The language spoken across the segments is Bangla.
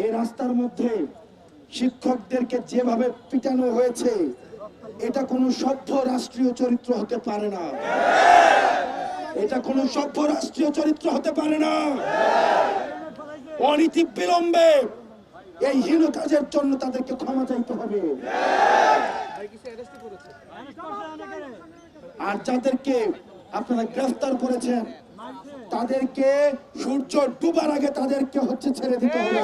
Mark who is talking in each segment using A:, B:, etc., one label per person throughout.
A: এই রাস্তার মধ্যে শিক্ষকদেরকে যেভাবে পিটানো হয়েছে, এটা কোনো সভ্য রাষ্ট্রীয় চরিত্র হতে পারে না। এটা কোনো সভ্য রাষ্ট্রীয় চরিত্র হতে পারে না। অনীতি বিলম্বে এই হীন কাজের জন্য তাদেরকে ক্ষমা চাইতে হবে। আর যাদেরকে আপনারা গ্রেফতার করেছেন, তাদেরকে সূর্য ডুবার আগে তাদেরকে ছেড়ে দিতে হবে।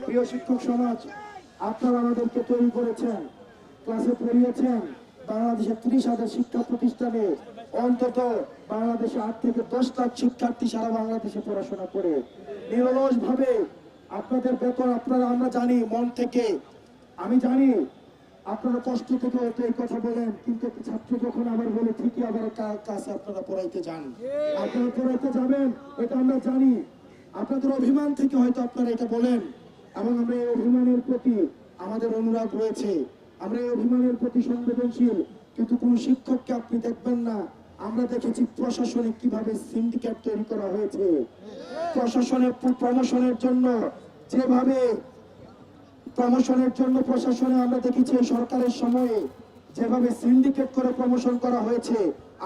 A: প্রিয় শিক্ষক সমাজ, আপনারা আমাদেরকে তৈরি করেছেন, ক্লাসে পড়িয়েছেন। বাংলাদেশের 30,000 শিক্ষা প্রতিষ্ঠানে অন্তত বাংলাদেশে 8 থেকে 10 লাখ শিক্ষার্থী সারা বাংলাদেশে পড়াশোনা করে নিরলস ভাবে আপনাদের বেতন আপনারা, আমরা জানি মন থেকে, আমি জানি আপনারা কষ্ট থেকে হয়তো এই কথা বলেন, কিন্তু ছাত্র যখন আবার বলে ঠিকই আবার কাছে আপনারা পড়াইতে যান, আপনারা পড়াইতে যাবেন, এটা আমরা জানি। আপনাদের অভিমান থেকে হয়তো আপনারা এটা বলেন, এবং আমরা এই অভিমানের প্রতি আমাদের অনুরাগ রয়েছে, আমরা এই অভিমানের প্রতি সংবেদনশীল। কিন্তু কোন শিক্ষককে আপনি দেখবেন না। আমরা দেখেছি প্রশাসনে কিভাবে সিন্ডিকেট তৈরি করা হয়েছে, প্রশাসনের প্রমোশনের জন্য যেভাবে প্রশাসনে আমরা দেখেছি সরকারের সময়ে যেভাবে সিন্ডিকেট করে প্রমোশন করা হয়েছে।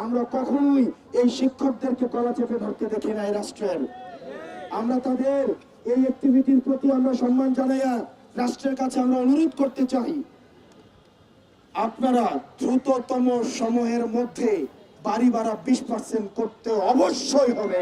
A: আমরা কখনোই এই শিক্ষকদেরকে গলা চেপে ধরতে দেখি না এই রাষ্ট্রের। আমরা তাদের এই অ্যাক্টিভিটির প্রতি আমরা সম্মান জানাইয়া রাষ্ট্রের কাছে আমরা অনুরোধ করতে চাই, আপনারা দ্রুততম সময়ের মধ্যে বাড়ি ভাড়া 20% করতে অবশ্যই হবে।